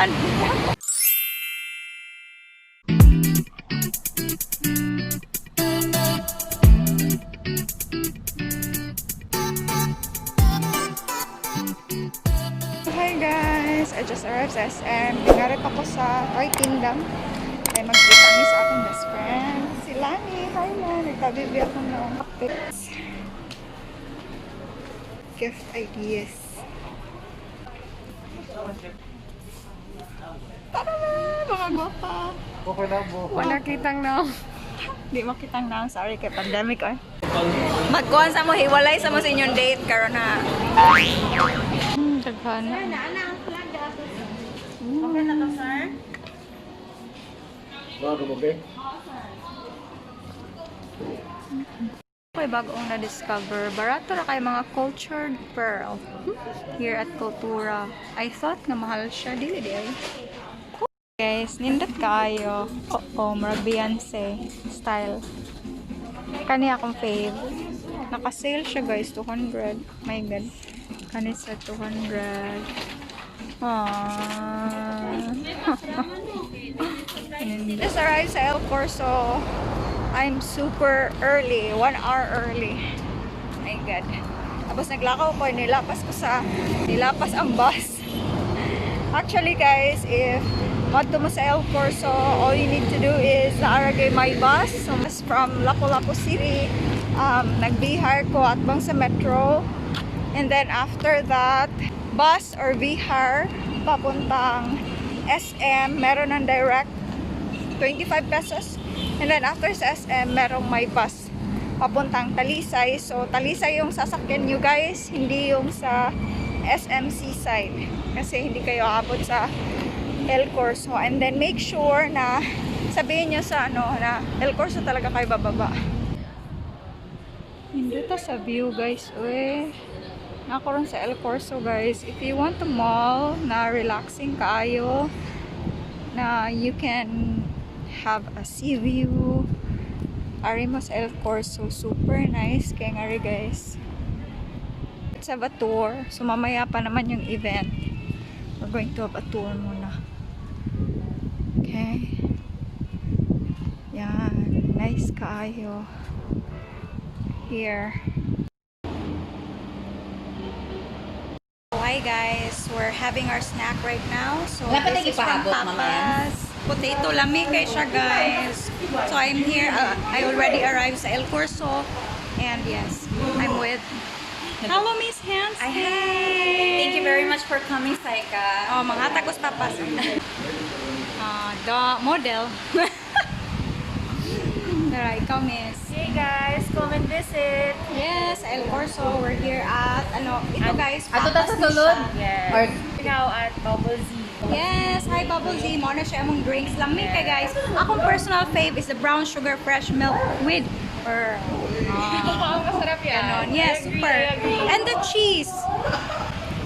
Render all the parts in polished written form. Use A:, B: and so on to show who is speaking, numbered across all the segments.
A: Ligsan. Hi guys! I just arrived sa SM. Binarap ako sa Toy Kingdom. Ay magkita kami sa aking best friend. Si Lani. Hi Lani. Nagtabibi ako ng updates. Gift ideas. Tara na! Mga gwapa! Wala kitang na. Di makitang na. Sorry kay pandemic eh. Magkuhan sa mo, hiwalay sa mo sa inyong date. Karoon na. Daghan.
B: Okay na to, sir?
A: Okay, bagong na-discover. Barato na kay mga cultured pearl. Here at Kultura. I thought na mahal siya. Dili di ay. Guys, nindot kayo. Oo, marag Beyonce style. Kani akong fave. Naka-sale siya guys, 200. My god. Kani sa 200. Just arrived sa CORSO. I'm super early. 1 hour early. My god. Tapos naglakaw ko, nilapas ang bus. Actually guys, if madto mo sa CORSO, all you need to do is naaragay my bus. So, from Lapu-Lapu City, nag-bihar ko at bang sa metro. And then after that, bus or bihar papuntang SM, meron ng direct 25 pesos. And then after sa SM, merong my bus papuntang Talisay. So Talisay yung sasakyan nyo guys, hindi yung sa SMC side. Kasi hindi kayo abot sa CORSO. And then make sure na sabihin nyo sa na CORSO talaga kayo bababa. Hindi to sa view guys. Uy. Nakaroon sa CORSO guys. If you want to mall na relaxing kaayo, na you can have a sea view, ari mo sa CORSO, super nice kaya nga rin guys. Let's have a tour. So mamaya pa naman yung event. We're going to have a tour muna. Okay. Yan, nice kaayo here. Hi guys, we're having our snack right now. So this is from Papa's. Potato lami kay siya guys. So I'm here, I already arrived sa CORSO. And yes, I'm with hello Miss Hans.
B: Hi! Thank you very much for coming, Saika.
A: Oh, mga tagos Papas. The model. Tara, ikaw Miss.
B: Hey guys, come and visit.
A: Yes, CORSO. We're here at ito guys,
B: Ato ta sa
A: Papas
B: sulod?
A: siya.
B: Yes. Or ikaw at Bubblez.
A: Yes, hi Bubblez. Mo na siya among drinks. Lamig ka guys. Akong personal fave is the brown sugar fresh milk with pearl.
B: Masarap yan.
A: Ganon. Yes, super. And the cheese.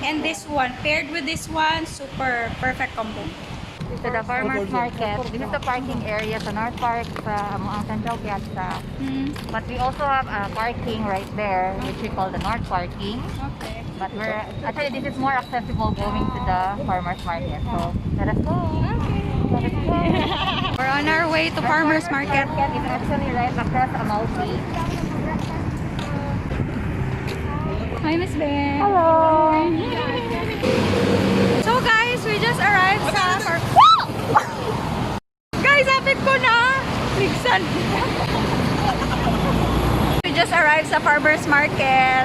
A: And this one, paired with this one, super perfect combo.
C: To the farmers market. This is the parking area sa North Park sa ang Central Piazza. But we also have a parking right there, which we call the North Parking.
A: Okay.
C: But we're actually this is more accessible going to the farmers market. So let us go. Let us go.
A: We're on our way to farmers market.
C: It's actually right across Amalfi.
A: Hi Miss Ben.
C: Hello.
A: So guys, we just arrived sa Guys, hapit ko na! Ligsan! We just arrived sa farmers market.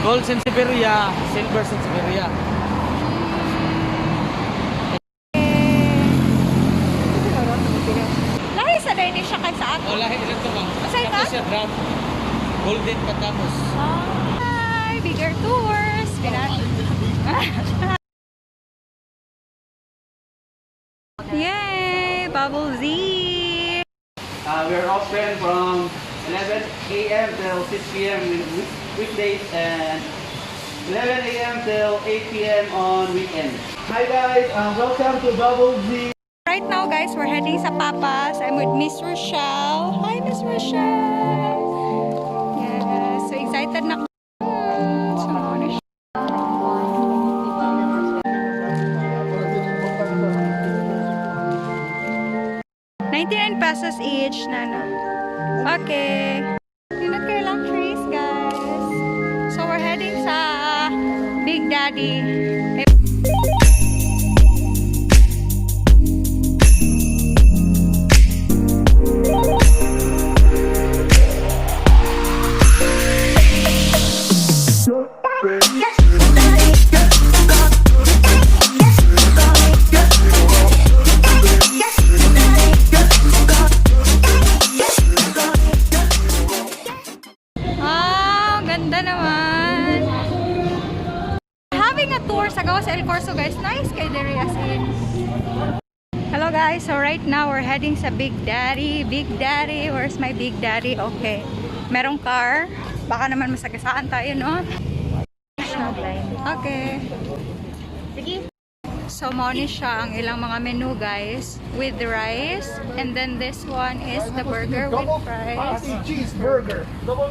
D: Gold Sansevieria, Silver Sansevieria.
A: Lahi sa day siya kay sa ato.
D: O lahi rin ito ma'am.
A: Masay ka?
D: Tapos siya drum. Golden Patamos.
A: Hi! Bigger tours! Yay! Bubblez!
E: We're open from 11 a.m. till 6 p.m. Weekdays and 11 a.m. till 8 p.m. on weekends. Hi guys, welcome to Bubblez.
A: Right now guys, we're heading sa Papas. I'm with Miss Rochelle. Hi Miss Rochelle! Yes, so excited na ako. So, ano siya? 99 pesos each, Nana. Okay. Tinat kayo lang trees, guys. So, we're heading sa Big Daddy. Ganda naman. Having a tour sa gawa sa El Corso, guys. Nice kay Dere as in. Hello guys, so right now we're heading sa Big Daddy. Big Daddy, where's my Big Daddy? Okay. Merong car. Baka naman masagasaan tayo, no? Okay. Sige. So, money siya ang ilang mga menu, guys, with the rice. And then this one is the burger with fries.
E: Cheeseburger. Double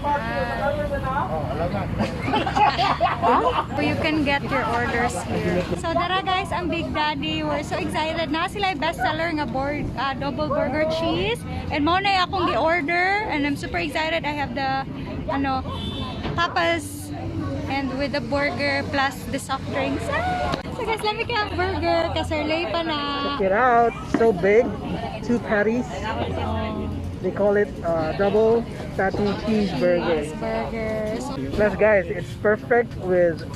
A: So you can get your orders here. So dara guys, ang Big Daddy. We're so excited na sila yung bestseller nga double burger cheese. And mo na akong gi-order. And I'm super excited. I have the tapas and with the burger plus the soft drinks. So guys, let me get burger kasi early pa na.
F: Check it out, so big, 2 patties. They call it double patty cheeseburger.
A: Burgers.
F: Plus guys, it's perfect with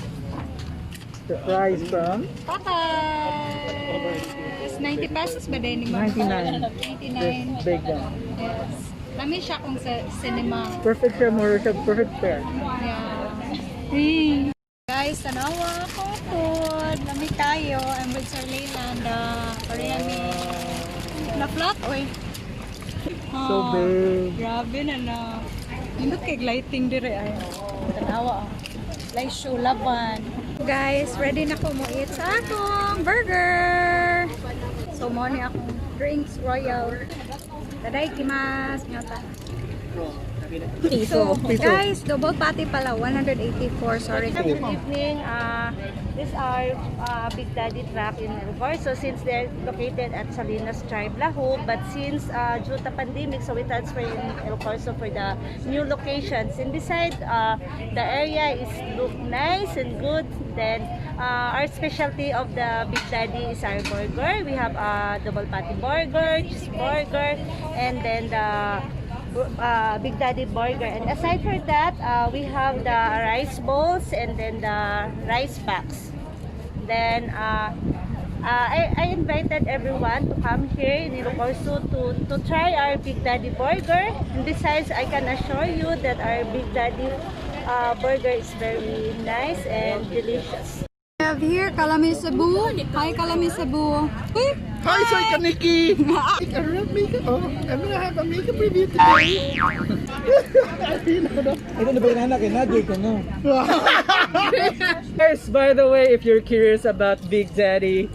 F: the fries from
A: Tapas. 90 pesos ba din?
F: 99.
A: 99.
F: This big one.
A: Yes. Lami siya kung sa cinema.
F: Perfect siya, more siya, perfect pair.
A: Yeah. Guys, tanawa ako food. Lami tayo. I'm with Sir Leyland. Koreami. Na-flat, oy.
F: So big.
A: Grabe na na. Indot kay lighting dire ay. Tanawa. Light show laban. Guys, ready na ko mo eat sa akong burger. So mo ni akong drinks royal. Taday kimas nyata. So, guys, double patty pala, 184, sorry.
G: Good evening. These are Big Daddy truck in El Corso since they're located at Salinas Tribe, Lahu. But since due to pandemic, so we transfer in El Corso for the new locations. And beside, the area is look nice and good. Then our specialty of the Big Daddy is our burger. We have a double patty burger, cheeseburger, and then the Big Daddy burger. And aside for that, we have the rice bowls and then the rice packs. Then I invited everyone to come here in El Corso to try our Big Daddy burger. And besides, I can assure you that our Big Daddy burger is very nice and delicious.
A: I have here Kalami Cebu. Hi Kalami Cebu. Uy!
F: Hi, Cykaniki! I'm gonna have a makeup review today. Ito na ba yung anak? Nadyo ko, no?
H: Guys, by the way, if you're curious about Big Daddy,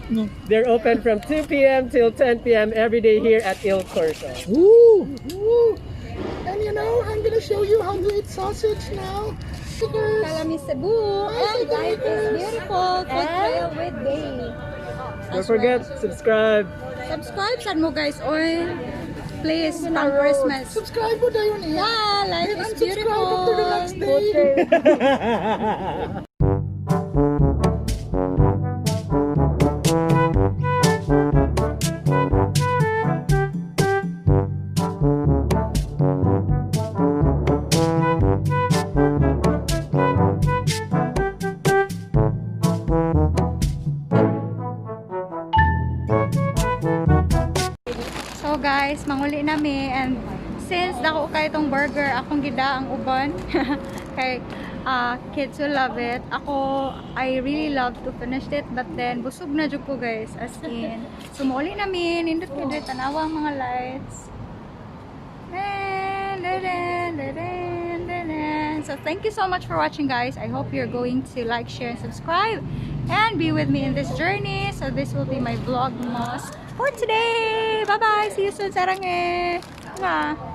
H: they're open from 2 p.m. till 10 p.m. every day here at El Corso.
F: Woo! Woo! And you know, I'm gonna show you how to eat sausage now.
A: Kalami Cebu. And life is beautiful. Food trail with Bay.
H: Don't forget, subscribe.
A: Subscribe sa mo guys. Oy. Please, pang Christmas.
F: Subscribe mo na yun eh.
A: Yeah, life is
F: Subscribe
A: beautiful.
F: up to the next day.
A: So guys, manguli nami and since dako kay itong burger, akong gida ang uban. Kay Kids will love it. Ako, I really love to finish it, but then busog na jud ko guys, as in. Sumuli namin, indot ko dito, tanawa ang mga lights. So thank you so much for watching guys. I hope you're going to like, share, and subscribe and be with me in this journey. So this will be my vlogmas for today. Bye bye. See you soon. Saranghe. Bye.